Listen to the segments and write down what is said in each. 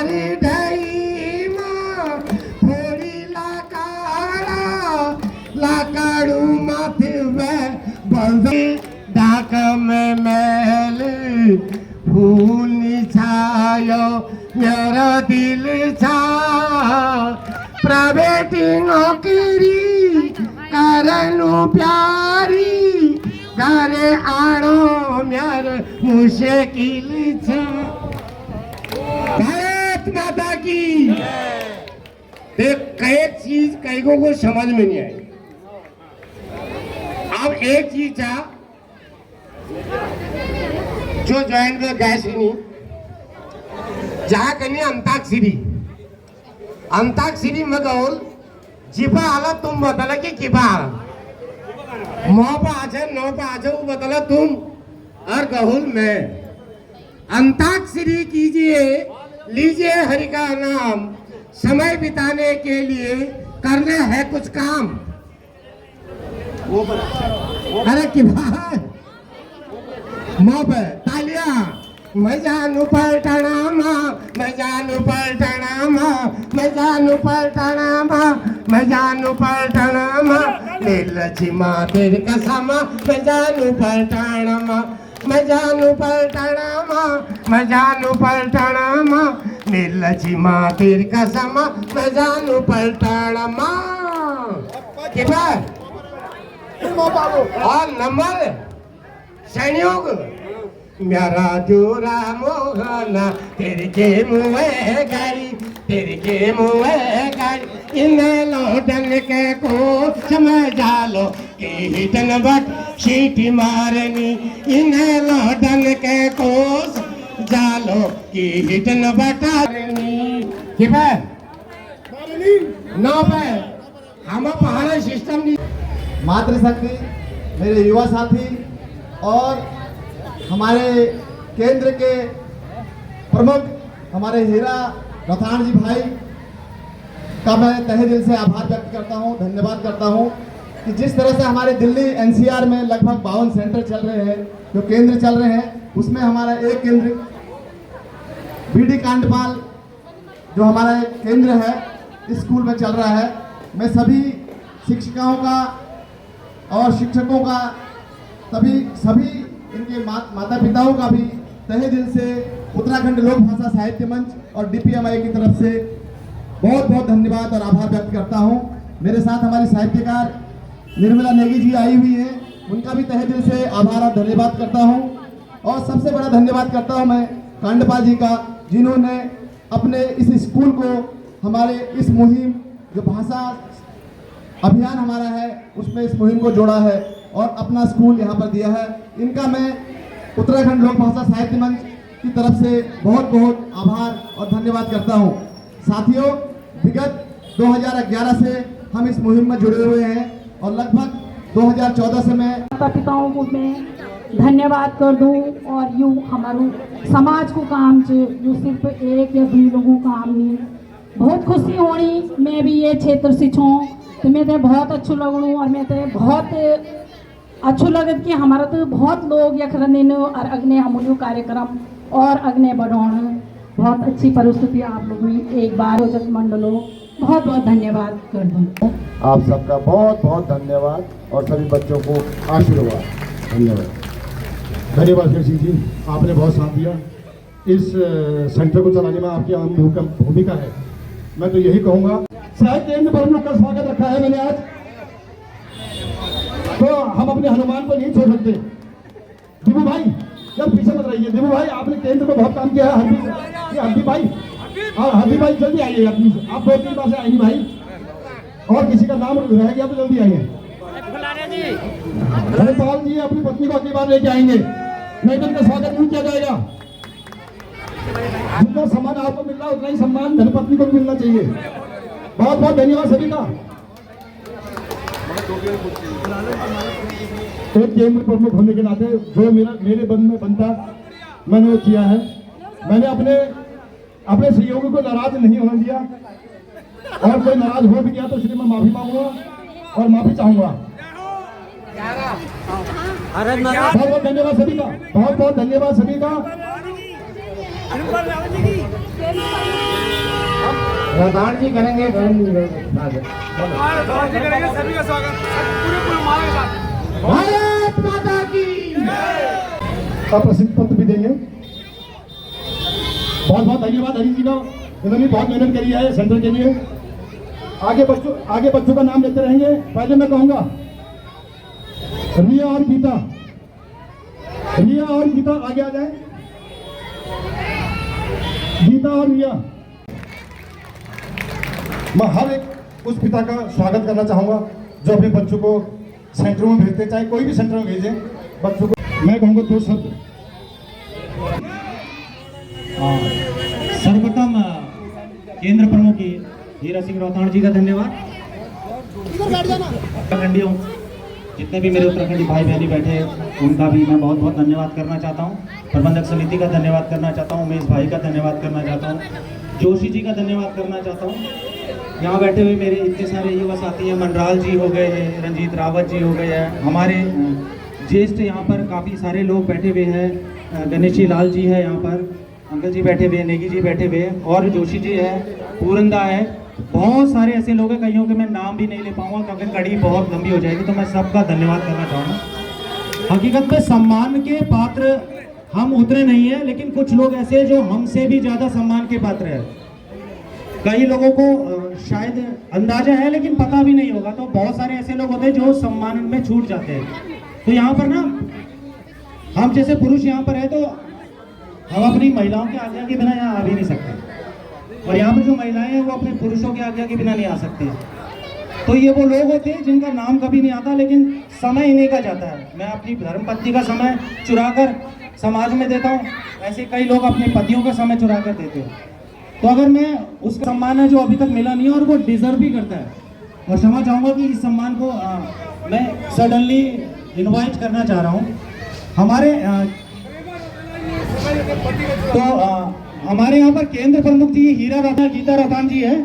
मारी ढाई माँ थोड़ी लाकाड़ू माथे बंदी डाक में मैल फूल छायो मेरा दिल छा प्राइवेट नौकरी करनु प्यारी घरे आड़ो म्यार मुश्किल छे। भारत माता की। एक चीज कईगो को समझ में नहीं आई। अब एक चीज था जो ज्वाइंट में गैस ही नहीं जहाँ कहीं अंताक्षरी में गौल जिपा आला तुम बदला कि किपा आला मौ पे आजा नौ पे आजा वो बदला तुम और गहुल मैं। अंताक्षरी कीजिए लीजिए हरि का नाम समय बिताने के लिए करना है कुछ काम। अरे कि भाई मौ पे तालियां मैं जानू पलटना माँ मैं जानू पलटना माँ मैं जानू पलटना माँ मैं जानू पलटना माँ नीलची माँ तेरी कसमा मैं जानू पलटना माँ मैं जानू पलटना माँ मैं जानू पलटना माँ नीलची माँ तेरी कसमा मैं जानू पलटना माँ। क्या और नंबर संयोग मेरा जोरा मोहना तेरे के मुँह गाड़ी तेरे के मुँह गाड़ी इन लौटन के को समझा लो कि हिटन बट सीटी मारनी इन लौटन के को जालो कि हिटन बटारनी क्या नौ पे हम पहाड़ सिस्टम नहीं। मातृशक्ति मेरे युवा साथी और हमारे केंद्र के प्रमुख हमारे हीरा रथान जी भाई का मैं तहे दिल से आभार व्यक्त करता हूं, धन्यवाद करता हूं कि जिस तरह से हमारे दिल्ली एनसीआर में लगभग 52 सेंटर चल रहे हैं जो केंद्र चल रहे हैं उसमें हमारा एक केंद्र बीडी कांडपाल जो हमारा एक केंद्र है इस स्कूल में चल रहा है। मैं सभी शिक्षिकाओं का और शिक्षकों का सभी इनके माता पिताओं का भी तहे दिल से उत्तराखंड लोक भाषा साहित्य मंच और डीपीएमआई की तरफ से बहुत बहुत धन्यवाद और आभार व्यक्त करता हूं। मेरे साथ हमारी साहित्यकार निर्मला नेगी जी आई हुई हैं, उनका भी तहे दिल से आभार और धन्यवाद करता हूं। और सबसे बड़ा धन्यवाद करता हूं मैं कांडपाल जी का जिन्होंने अपने इस स्कूल को हमारे इस मुहिम जो भाषा अभियान हमारा है उसमें इस मुहिम को जोड़ा है और अपना स्कूल यहाँ पर दिया है। इनका मैं उत्तराखंड लोक भाषा साहित्य मंच की तरफ से बहुत बहुत आभार और धन्यवाद करता हूँ। साथियों, विगत 2011 से हम इस मुहिम में जुड़े हुए हैं और लगभग 2014 से मैं माता पिताओं को मैं धन्यवाद कर दूँ और यूँ हमारे समाज को काम च जो सिर्फ एक या दो लोगों काम नहीं बहुत खुशी होनी। मैं भी ये क्षेत्र से छूँ तो मैं तो बहुत अच्छू लगूँ और मैं तो बहुत अच्छू लगत कि हमारा तो बहुत लोग यखरन और अग्नि अमूल्य कार्यक्रम और अग्नि बढ़ाण बहुत अच्छी परिस्थिति आप लोग एक बार आयोजक मंडलों बहुत बहुत धन्यवाद कर दूँ। आप सबका बहुत बहुत धन्यवाद और सभी बच्चों को आशीर्वाद। धन्यवाद। धन्यवाद कृषि जी, आपने बहुत साथ दिया। इस सेंटर को चलाने में आपकी अहम भूमिका है। मैं तो यही कहूँगा साहित्य केंद्र पर हम लोग का स्वागत रखा है मैंने आज, तो हम अपने हनुमान को नहीं छोड़ सकते। दिबू भाई जब पीछे मत रहिए। दिबू भाई आपने केंद्र में बहुत काम किया है। हरदी भाई और हरदी भाई जल्दी आइए प्लीज। आप 2-3 बार से आएंगे भाई और किसी का नाम रह गया तो जल्दी आइए। धनपाल जी अपनी पत्नी को अगली बार लेके आएंगे, नहीं तो उनका स्वागत नहीं किया जाएगा। जितना सम्मान आपको मिल रहा है उतना ही सम्मान धनपत्नी को मिलना चाहिए। बहुत बहुत धन्यवाद सभी का। एक केंद्र प्रमुख होने के नाते जो मेरे बंद में बनता मैंने वो किया है। मैंने अपने सहयोगी को नाराज नहीं होने दिया और कोई नाराज हो भी गया तो इसलिए मैं माफी मांगूंगा और माफी चाहूंगा। बहुत बहुत धन्यवाद सभी का, बहुत बहुत धन्यवाद सभी का। रतान जी करेंगे सभी का स्वागत पूरे माला के साथ। भारत माता की का प्रसिद्ध पत्र भी देंगे। बहुत बहुत धन्यवाद हरी जी का, इन्होंने बहुत मेहनत करी है सेंटर के लिए। आगे बच्चों का नाम लेते रहेंगे। पहले मैं कहूंगा रिया और गीता आगे आ जाए। गीता और रिया, मैं हर एक उस पिता का स्वागत करना चाहूंगा जो अपने बच्चों को सेंटरों में भेजते, चाहे कोई भी सेंटर में भेजे बच्चों को। मैं कहूंगा 2 शब्द। सर्वप्रथम केंद्र प्रमुख हीरा सिंह रोहताण जी का धन्यवाद। उत्तराखंडियों जितने भी मेरे उत्तराखंडी भाई बहनी बैठे हैं उनका भी मैं बहुत बहुत धन्यवाद करना चाहता हूँ। प्रबंधक समिति का धन्यवाद करना चाहता हूँ, उमेश भाई का धन्यवाद करना चाहता हूँ, जोशी जी का धन्यवाद करना चाहता हूँ। यहाँ बैठे हुए मेरे इतने सारे युवा साथी हैं, मनराल जी हो गए हैं, रंजीत रावत जी हो गए हैं, हमारे ज्येष्ठ यहाँ पर काफ़ी सारे लोग बैठे हुए हैं। गणेश जी लाल जी है यहाँ पर, अंकल जी बैठे हुए हैं, नेगी जी बैठे हुए हैं, और जोशी जी है, पूरंदा है। बहुत सारे ऐसे लोग हैं, कईयों के मैं नाम भी नहीं ले पाऊंगा क्योंकि कड़ी बहुत लंबी हो जाएगी, तो मैं सबका धन्यवाद करना चाहूँगा। हकीकत में सम्मान के पात्र हम उतने नहीं हैं, लेकिन कुछ लोग ऐसे जो हमसे भी ज़्यादा सम्मान के पात्र हैं। कई लोगों को शायद अंदाजा है लेकिन पता भी नहीं होगा, तो बहुत सारे ऐसे लोग होते हैं जो सम्मान में छूट जाते हैं। तो यहाँ पर ना हम जैसे पुरुष यहाँ पर है तो हम अपनी महिलाओं के आज्ञा के बिना यहाँ आ भी नहीं सकते, और यहाँ पर जो महिलाएं हैं वो अपने पुरुषों के आज्ञा के बिना नहीं आ सकते। तो ये वो लोग होते हैं जिनका नाम कभी नहीं आता लेकिन समय इन्हीं का जाता है। मैं अपनी धर्मपत्नी का समय चुराकर समाज में देता हूँ, ऐसे कई लोग अपने पतियों का समय चुरा कर देते हैं। तो अगर मैं उसका सम्मान है जो अभी तक मिला नहीं है और वो डिजर्व भी करता है, और क्षमा चाहूँगा कि इस सम्मान को मैं सडनली इनवाइट करना चाह रहा हूँ। हमारे हमारे यहाँ पर केंद्र प्रमुख जी गीता रोहतान जी है,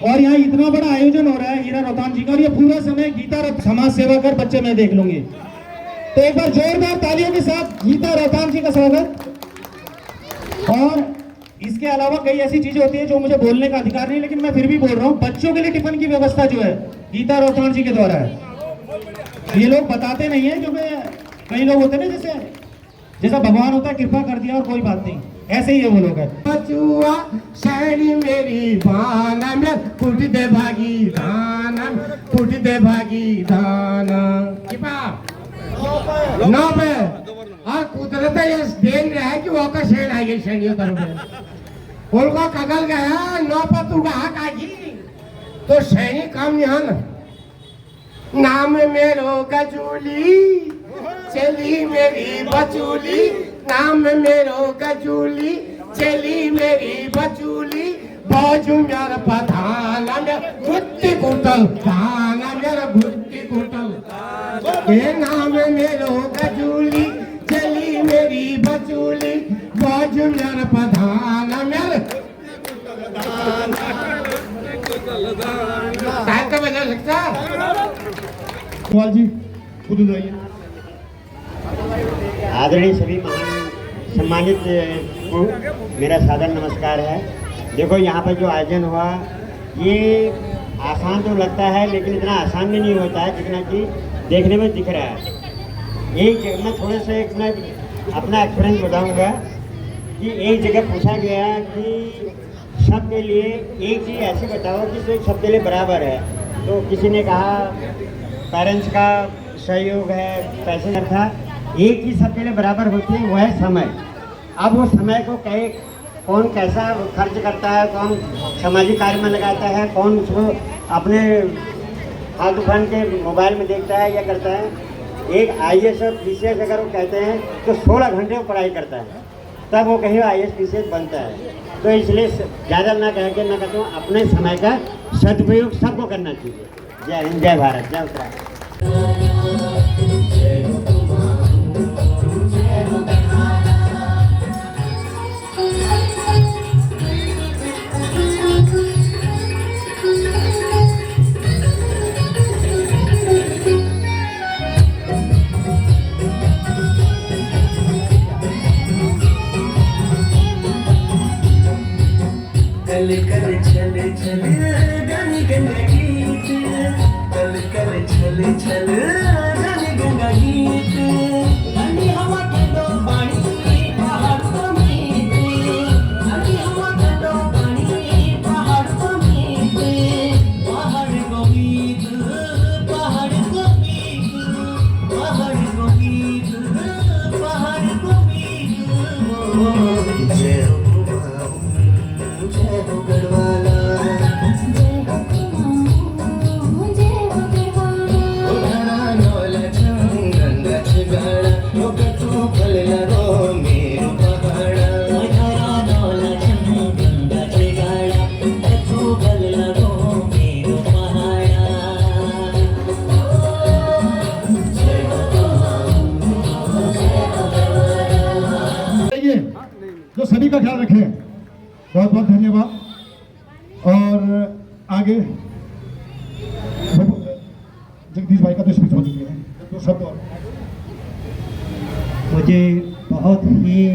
और यहाँ इतना बड़ा आयोजन हो रहा है हीरा रोहतान जी का, और ये पूरा समय गीता समाज सेवा कर बच्चे मैं देख लूंगी। तो एक बार जोरदार तालियों के साथ गीता रोहतान जी का स्वागत। और इसके अलावा कई ऐसी चीजें होती है जो मुझे बोलने का अधिकार नहीं, लेकिन मैं फिर भी बोल रहा हूँ। बच्चों के लिए टिफिन की व्यवस्था जो है गीता रोहतान जी के द्वारा है। ये लोग बताते नहीं है क्योंकि कई लोग होते हैं ना जैसा भगवान होता है कृपा कर दिया और कोई बात नहीं, ऐसे ही है वो लोग है। बचुआ शैली मेरी बान में फुट दे भागी धान, फुट दे भागी धान। नौ पे और कुदरत ये देन रहा है कि वो का शेर आएगी शेरियों तरफ उनको कगल गया 9 पर तू कहा काजी तो शैनी कम यहाँ नाम मेरो गजूली चली मेरी बचूली, नाम मेरो गजूली चली मेरी बचूली, बाजू मेरा पधान गुत्ती कुटल धान मेरा गुत्ती कुटल। ये नाम मेरो गजूली चली मेरी बचूली, बाजू मेरा पधान मेरा टाइम का बजा सकता जी खुद जाइए। आदरणीय सभी महान सम्मानित को मेरा सादर नमस्कार है। देखो यहाँ पर जो आयोजन हुआ ये आसान तो लगता है लेकिन इतना आसान भी नहीं होता है जितना कि देखने में दिख रहा है। एक मैं थोड़े से मैं अपना एक्सपीरियंस बताऊंगा कि एक जगह पूछा गया कि सबके लिए एक चीज़ ऐसे बताओ कि जो सबके लिए बराबर है, तो किसी ने कहा पेरेंट्स का सहयोग है, पैसे का था। एक चीज़ सबके लिए बराबर होती है वो है समय। अब वो समय को कौन कैसा खर्च करता है, कौन सामाजिक कार्य में लगाता है, कौन उसको अपने फालतू फंड के मोबाइल में देखता है या करता है। एक IAS और PCS अगर वो कहते हैं तो 16 घंटे वो पढ़ाई करता है तब वो कहीं IAS PCS बनता है। तो इसलिए ज़्यादा ना कह के मैं कहता हूँ अपने समय का सदुपयोग सबको करना चाहिए। जय हिंद, जय भारत, जय उत्तराखंड। कल कल छल छल गाने गंगा गीत, कल कल छल छल गाने गंगा गीत, ठंडी हवा के दो पानी पहाड़ को मीते, ठंडी हवा के दो पानी पहाड़ को मीते, पहाड़ को मीत, पहाड़ को मीत, पहाड़ को मीत, पहाड़ को मीत। जय हो जय हो गढ़वाला, उधरा नौला गंगा छगाड़ा, तू फलला रो मेरो पहाड़ा, उधरा नौला गंगा छगाड़ा, तू फलला रो मेरो पहाड़ा। ये जो सभी का ख्याल रखें, बहुत बहुत धन्यवाद। और आगे जगदीश भाई का तो स्पीच हो चुकी है, तो शब्द और मुझे बहुत ही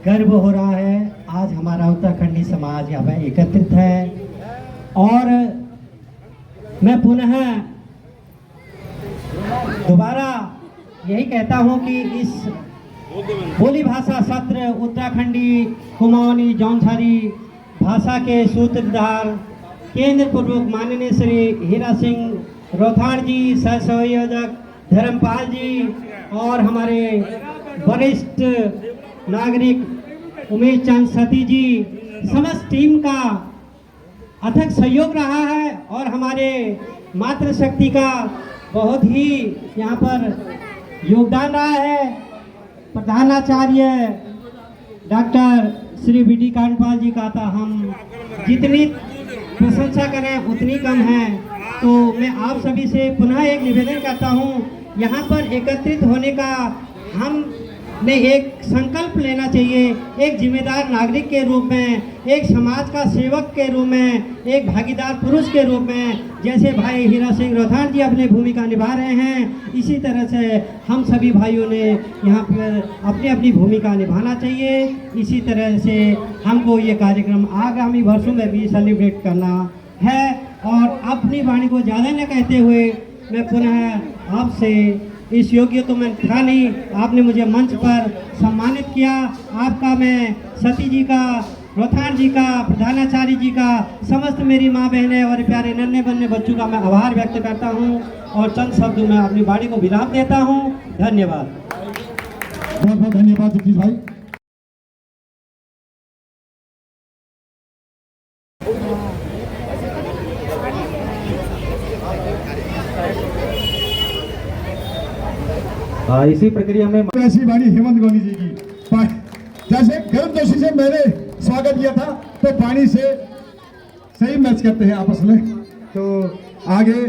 गर्व हो रहा है। आज हमारा उत्तराखंडी समाज यहाँ पर एकत्रित है और मैं पुनः दोबारा यही कहता हूँ कि इस बोली भाषा सत्र उत्तराखंडी कुमाऊनी जौनसारी भाषा के सूत्रधार केंद्र प्रमुख माननीय श्री हीरा सिंह रोथाड़ जी, सह संयोजक धर्मपाल जी और हमारे वरिष्ठ नागरिक उमेश चंद सती जी, समस्त टीम का अथक सहयोग रहा है और हमारे मातृशक्ति का बहुत ही यहाँ पर योगदान रहा है। प्रधानाचार्य डॉक्टर श्री बी.डी. कांडपाल जी का था, हम जितनी प्रशंसा करें उतनी कम है। तो मैं आप सभी से पुनः एक निवेदन करता हूँ, यहाँ पर एकत्रित होने का हमने एक संकल्प लेना चाहिए, एक जिम्मेदार नागरिक के रूप में, एक समाज का सेवक के रूप में, एक भागीदार पुरुष के रूप में। जैसे भाई हीरा सिंह रोथाड़ जी अपनी भूमिका निभा रहे हैं, इसी तरह से हम सभी भाइयों ने यहाँ पर अपनी अपनी भूमिका निभाना चाहिए। इसी तरह से हमको ये कार्यक्रम आगामी वर्षों में भी सेलिब्रेट करना है। और अपनी वाणी को ज़्यादा न कहते हुए मैं पुनः आपसे, इस योग्य तो मैं था नहीं, आपने मुझे मंच पर सम्मानित किया, आपका मैं सती जी का, रोथाड़ जी का, प्रधानाचार्य जी का, समस्त मेरी माँ बहनें और प्यारे नन्हे बन्ने बच्चों का मैं आभार व्यक्त करता हूँ और चंद शब्द में अपनी वाणी को विराम देता हूँ। धन्यवाद। बहुत बहुत धन्यवाद जगदीश भाई। इसी प्रक्रिया में ऐसी वाणी हेमंत गौनी जी की, जैसे गर्मजोशी से मैंने स्वागत किया था, तो पानी से सही मैच करते हैं आपस में। तो आगे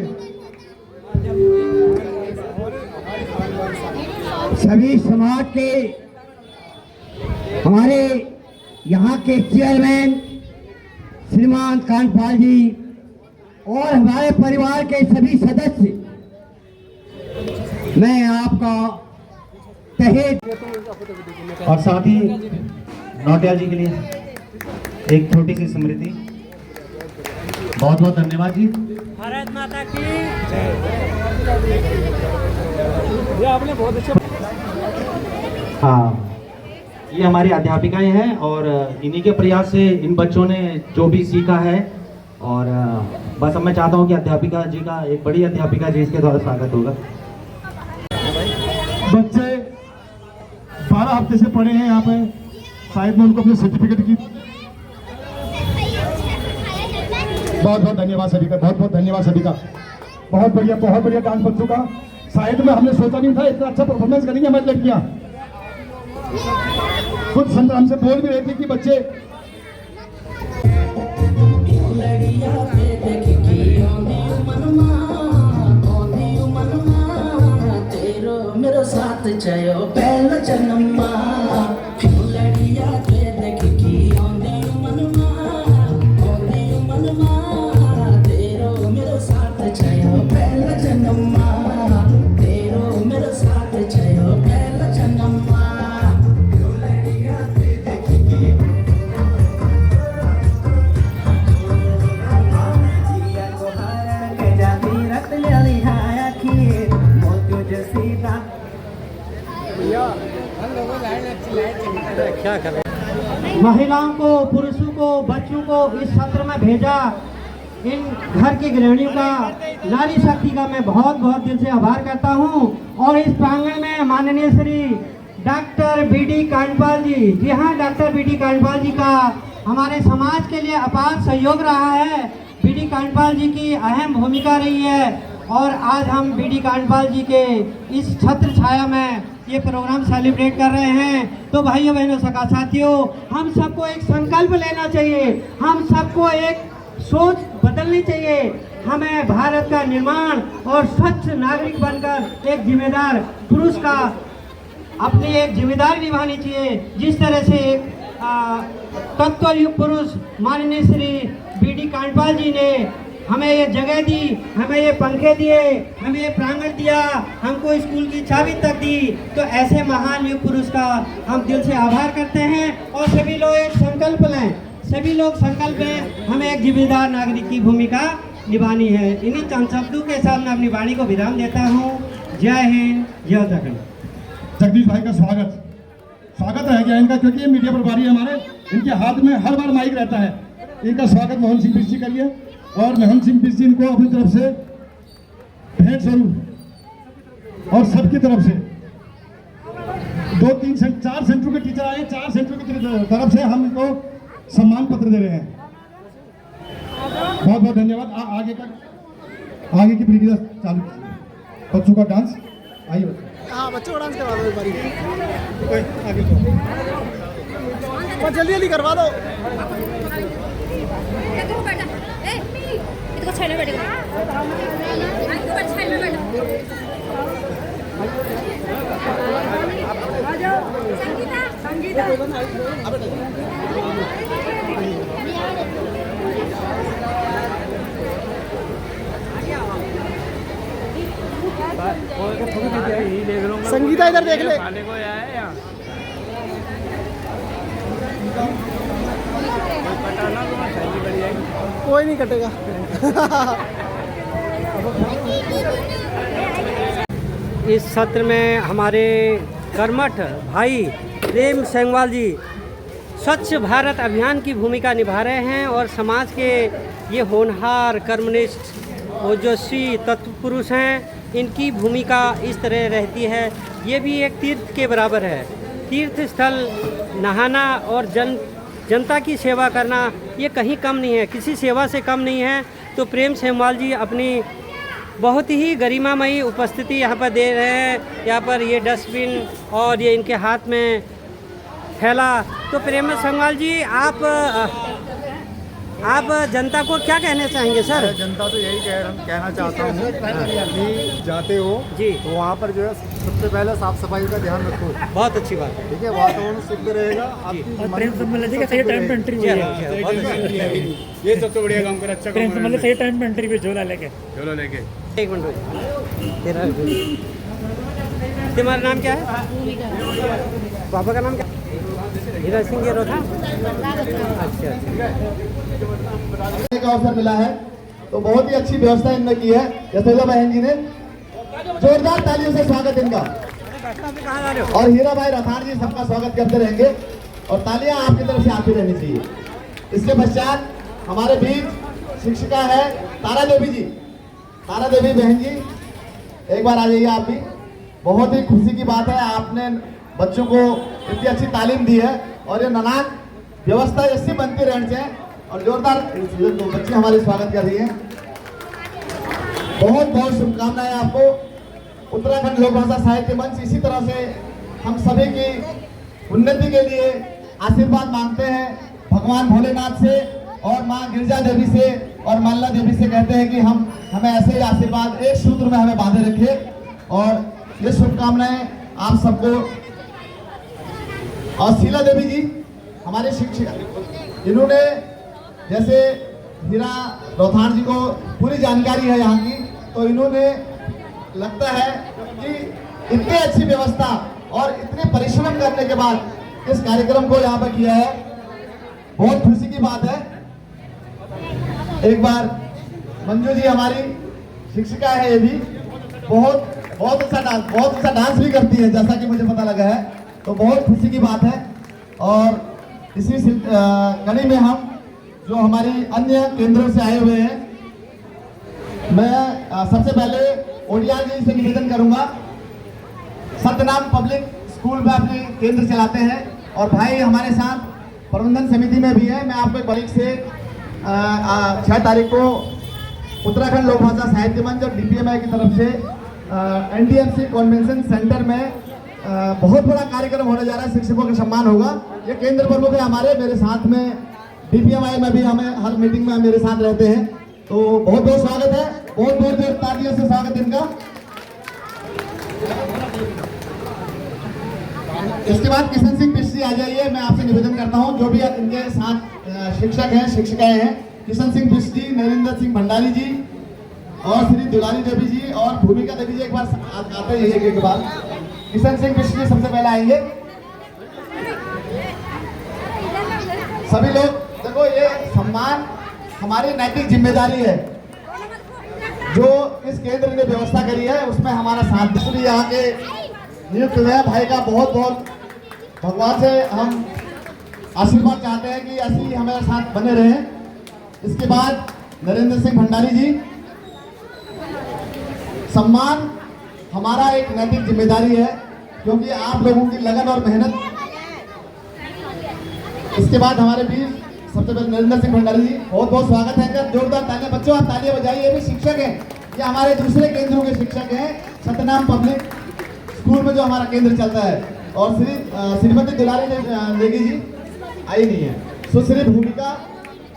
सभी समाज के हमारे यहाँ के चेयरमैन श्रीमान कांडपाल जी और हमारे परिवार के सभी सदस्य, मैं आपका तहे और साथ ही नौटियाल जी के लिए एक छोटी सी स्मृति। बहुत बहुत धन्यवाद जी। भारत माता की ये आपने बहुत अच्छा। हाँ, ये हमारी अध्यापिकाएं हैं और इन्हीं के प्रयास से इन बच्चों ने जो भी सीखा है। और बस अब मैं चाहता हूँ कि अध्यापिका जी का, एक बड़ी अध्यापिका जी, इसके द्वारा स्वागत होगा। बच्चे 12 हफ्ते से पढ़े हैं यहाँ पे, शायद में उनको अपने सर्टिफिकेट की। बहुत बहुत धन्यवाद सभी का, बहुत बहुत धन्यवाद सभी का। बहुत बढ़िया डांस बच्चों का। शायद में हमने सोचा नहीं था इतना अच्छा परफॉर्मेंस करेंगे हमारी लड़कियाँ। कुछ संत हमसे बोल भी रहे थे कि बच्चे मेरो साथ चयो पहला जन्मा, लड़िया पे देख की आंदे मनमा, तेरो मेरो साथ चयो पहला जन्मा, तेरो मेरो साथ चयो पहला जन्मा, लड़िया पे देख की महिलाओं को, पुरुषों को, बच्चों को इस सत्र में भेजा, इन घर की गृहिणियों का, नारी शक्ति का मैं बहुत बहुत दिल से आभार करता हूं। और इस प्रांगण में माननीय श्री डॉक्टर बी.डी. कांडपाल जी, जी हाँ, डॉक्टर बी.डी. कांडपाल जी का हमारे समाज के लिए अपार सहयोग रहा है। बी.डी. कांडपाल जी की अहम भूमिका रही है और आज हम बी.डी. कांडपाल जी के इस छत्र छाया में ये प्रोग्राम सेलिब्रेट कर रहे हैं। तो भाइयों बहनों सखा साथियों, हम सबको एक संकल्प लेना चाहिए, हम सबको एक सोच बदलनी चाहिए। हमें भारत का निर्माण और स्वच्छ नागरिक बनकर एक जिम्मेदार पुरुष का अपनी एक जिम्मेदारी निभानी चाहिए। जिस तरह से एक तत्वयुक्त पुरुष माननीय श्री बी.डी. कांडपाल जी ने हमें ये जगह दी, हमें ये पंखे दिए, हमें ये प्रांगण दिया, हमको स्कूल की चाबी तक दी, तो ऐसे महान युग पुरुष का हम दिल से आभार करते हैं। और सभी लोग एक संकल्प लें, सभी लोग संकल्प लें, हमें एक जिम्मेदार नागरिक की भूमिका निभानी है। इन्हीं चंद शब्दों के साथ मैं अपनी वाणी को विराम देता हूँ। जय हिंद, जय उत्तराखंड। जगदीश भाई का स्वागत है क्या इनका, क्योंकि ये मीडिया प्रभारी है हमारे, इनके हाथ में हर बार माइक रहता है। इनका स्वागत मोहन सिंह बिस्सी करिए और मोहन सिंह बिस्सी इनको अपनी तरफ से भेंट स्वरूप और सबकी तरफ से 4 सेंटरों के टीचर आए, 4 सेंटरों की तरफ से हम इनको सम्मान पत्र दे रहे हैं। बहुत बहुत धन्यवाद। आगे की प्रीवियस चालू कीजिए। बच्चों का डांस, आइए बच्चों। हाँ, बच्चों को डांस करवा दो एक बारी। आगे तो जल्दी जल्दी करवा दो। संगीता इधर देख ले। कोई नहीं कटेगा। इस सत्र में हमारे कर्मठ भाई प्रेम सेंगवाल जी स्वच्छ भारत अभियान की भूमिका निभा रहे हैं और समाज के ये होनहार, कर्मनिष्ठ, ओजस्वी तत्व पुरुष हैं। इनकी भूमिका इस तरह रहती है, ये भी एक तीर्थ के बराबर है। तीर्थ स्थल नहाना और जनता की सेवा करना ये कहीं कम नहीं है, किसी सेवा से कम नहीं है। तो प्रेम सेंगवाल जी अपनी बहुत ही गरिमामयी उपस्थिति यहाँ पर दे रहे हैं। यहाँ पर ये डस्टबिन और ये इनके हाथ में फैला। तो प्रेम सेंगवाल जी, आप जनता को क्या कहना चाहेंगे सर? जनता तो यही कहना चाहता हूँ कि जाते हो जी तो वहाँ पर जो है सबसे पहले साफ सफाई का ध्यान रखो। बहुत अच्छी बात है, ठीक है, वातावरण शुद्ध रहेगा। प्रेम सम्मेलन जी का सही टाइम पे एंट्री हुई है, ये सबसे बढ़िया काम कर। अच्छा प्रेम सम्मेलन सही टाइम पे एंट्री हुई, झोला लेके। एक मिनट, तुम्हारा नाम क्या है? पापा का नाम क्या? हीरा सिंह ये रोथा। अच्छा, का अवसर मिला है तो बहुत ही अच्छी व्यवस्था इनने की है। यशोदा बहन जी ने जोरदार तालियों से स्वागत इनका। और हीरा भाई रथान जी सबका स्वागत करते रहेंगे और तालियां आपकी तरफ से आती रहनी चाहिए। इसके पश्चात हमारे बीच शिक्षिका है तारा देवी जी। तारा देवी बहन जी, एक बार आ जाइए आप भी। बहुत ही खुशी की बात है, आपने बच्चों को इतनी अच्छी तालीम दी है और ये ननान व्यवस्था ऐसी बनती रहनी चाहिए। और जोरदार बच्चे हमारे स्वागत कर रही हैं। बहुत बहुत शुभकामनाएं आपको। उत्तराखंड लोक भाषा साहित्य मंच इसी तरह से हम सभी की उन्नति के लिए आशीर्वाद मांगते हैं भगवान भोलेनाथ से और माँ गिरजा देवी से और माला देवी से कहते हैं कि हमें ऐसे ही आशीर्वाद एक सूत्र में हमें बांधे रखे। और ये शुभकामनाएं आप सबको। और शीला देवी जी हमारे शिक्षिका, इन्होंने जैसे हीरा रोथान जी को पूरी जानकारी है यहाँ की, तो इन्होंने लगता है कि इतनी अच्छी व्यवस्था और इतने परिश्रम करने के बाद इस कार्यक्रम को यहाँ पर किया है। बहुत खुशी की बात है। एक बार मंजू जी हमारी शिक्षिका है, ये भी बहुत अच्छा डांस भी करती है जैसा कि मुझे पता लगा है, तो बहुत खुशी की बात है। और इसी कड़ी में हम जो हमारी अन्य केंद्रों से आए हुए हैं, मैं सबसे पहले ओडिया जी से निवेदन करूंगा। सत्यनाम पब्लिक स्कूल में अपने केंद्र चलाते हैं और भाई हमारे साथ प्रबंधन समिति में भी है। मैं आपको एक बारीक से 6 तारीख को उत्तराखंड लोक भाषा साहित्य मंच और DPMI की तरफ से NDMC कन्वेंशन सेंटर में बहुत बड़ा कार्यक्रम होने जा रहा है। शिक्षकों का सम्मान होगा। ये केंद्र प्रमुख है हमारे, मेरे साथ में DPMI में भी हमें हर मीटिंग में मेरे साथ रहते हैं। तो बहुत बहुत स्वागत है, बहुत बहुत तालियों से स्वागत इनका। इसके बाद किशन सिंह बिष्ट आ जाइए। मैं आपसे निवेदन करता हूं, जो भी इनके साथ शिक्षक हैं शिक्षिकाएं हैं, किशन सिंह बिष्ट जी, नरेंद्र सिंह भंडारी जी और श्री दुलारी देवी जी और भूमिका देवी जी एक बार आते हैं एक बार। किशन सिंह बिष्ट जी सबसे पहले आएंगे। सभी लोग देखो, ये सम्मान हमारी नैतिक जिम्मेदारी है जो इस केंद्र ने व्यवस्था करी है, उसमें हमारा साथ भी यहाँ के नियुक्त हुए भाई का बहुत बहुत भगवान से हम आशीर्वाद चाहते हैं कि ऐसे ही हमारे साथ बने रहें। इसके बाद नरेंद्र सिंह भंडारी जी, सम्मान हमारा एक नैतिक जिम्मेदारी है क्योंकि आप लोगों की लगन और मेहनत। इसके बाद हमारे बीच सबसे पहले नरेंद्र सिंह भंडारी जी, बहुत बहुत स्वागत है। जोरदार तालियां बच्चों, आप तालियां बजाइए। ये भी शिक्षक हैं, ये हमारे दूसरे केंद्रों के शिक्षक हैं, सत्यनाम पब्लिक स्कूल में जो हमारा केंद्र चलता है। और श्रीमती दुलारी देवी जी आई नहीं है। सुश्री भूमिका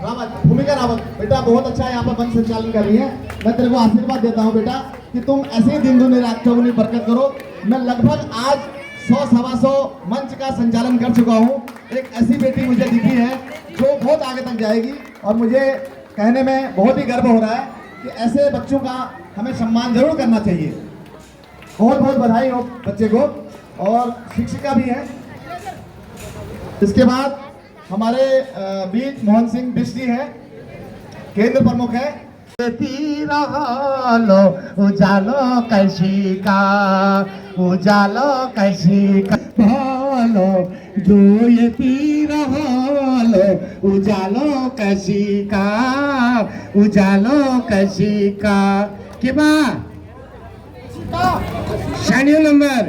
रावत, बेटा बहुत अच्छा यहाँ पर मंच संचालन कर रही है। मैं तेरे को आशीर्वाद देता हूँ बेटा कि तुम ऐसे ही दिन दुनी रात चौगुनी बरकत करो। मैं लगभग आज 100-125 मंच का संचालन कर चुका हूँ। एक ऐसी बेटी मुझे दिखी है जो बहुत आगे तक जाएगी और मुझे कहने में बहुत ही गर्व हो रहा है कि ऐसे बच्चों का हमें सम्मान जरूर करना चाहिए। बहुत बहुत बधाई हो बच्चे को, और शिक्षिका भी है। इसके बाद हमारे बीच मोहन सिंह बिष्ट जी हैं, केंद्र प्रमुख है। उजालो कैसी का भालो जो ये तीर हालो, उजालो कैसी का के बाद शाणी नंबर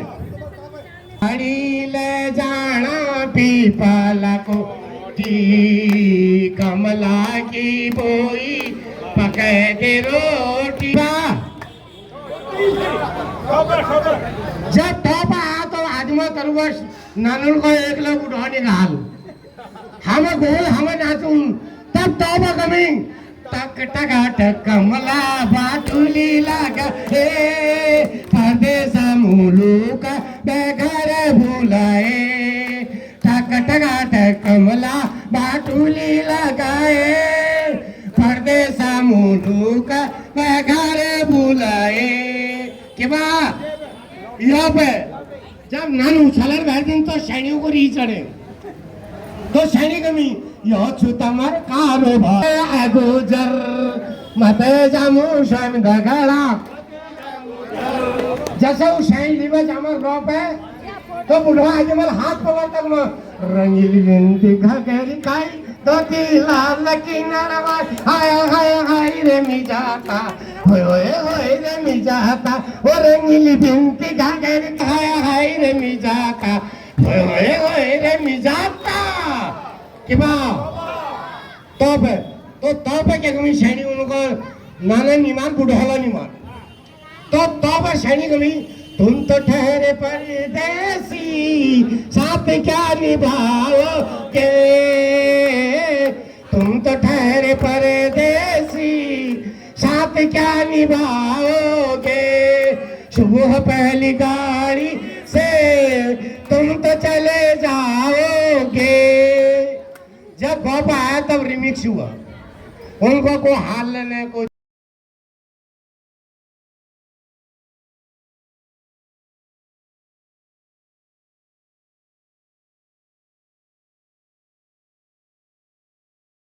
हड़ी ले जाना पीपला को कमला की बोई पके के रोटी। जब तोपा आ तो आदमी करूँगा नानुल को एक लोग उठा निकाल हमें गोल हमें नाचूं तब तोपा कमी टक टका टक कमला बाटुली लगा हे परदेस मुलुक बेघर भुलाए। टक टका टक कमला बाटुली लगाए परदेस मुलुक बेघर भुलाए। के बाद यहाँ पे जब नानू छलर बैठे तो सैनियों को री चढ़े तो सैनिक कमी यो छुतमर कारोबार गुजर मते जामू शन गगड़ा। जैसे वो सैन लिबे जामर रोप है तो बुढ़वा आजमल हाथ पकड़ तक में रंगीली बिंदी घगरी काई दो लाल किनारा हाय हाय हाय रे मिजाता होए रे मिजाता ओ रंगीली बिंदी घगरी हाय हाय रे मिजाता होए रे मिजाता। कि तोप है क्या कमी सैनिक उनको नाना निमान बुढ़ाला निमान तोप है सैनिक कमी तुम तो ठहरे परदेसी साथ क्या निभाओगे। तुम तो ठहरे परदेसी साथ क्या निभाओगे। सुबह पहली गाड़ी से तुम तो चले जाओगे। जब गोपा आया तब रिमिक्स हुआ, उनको को हाल लेने को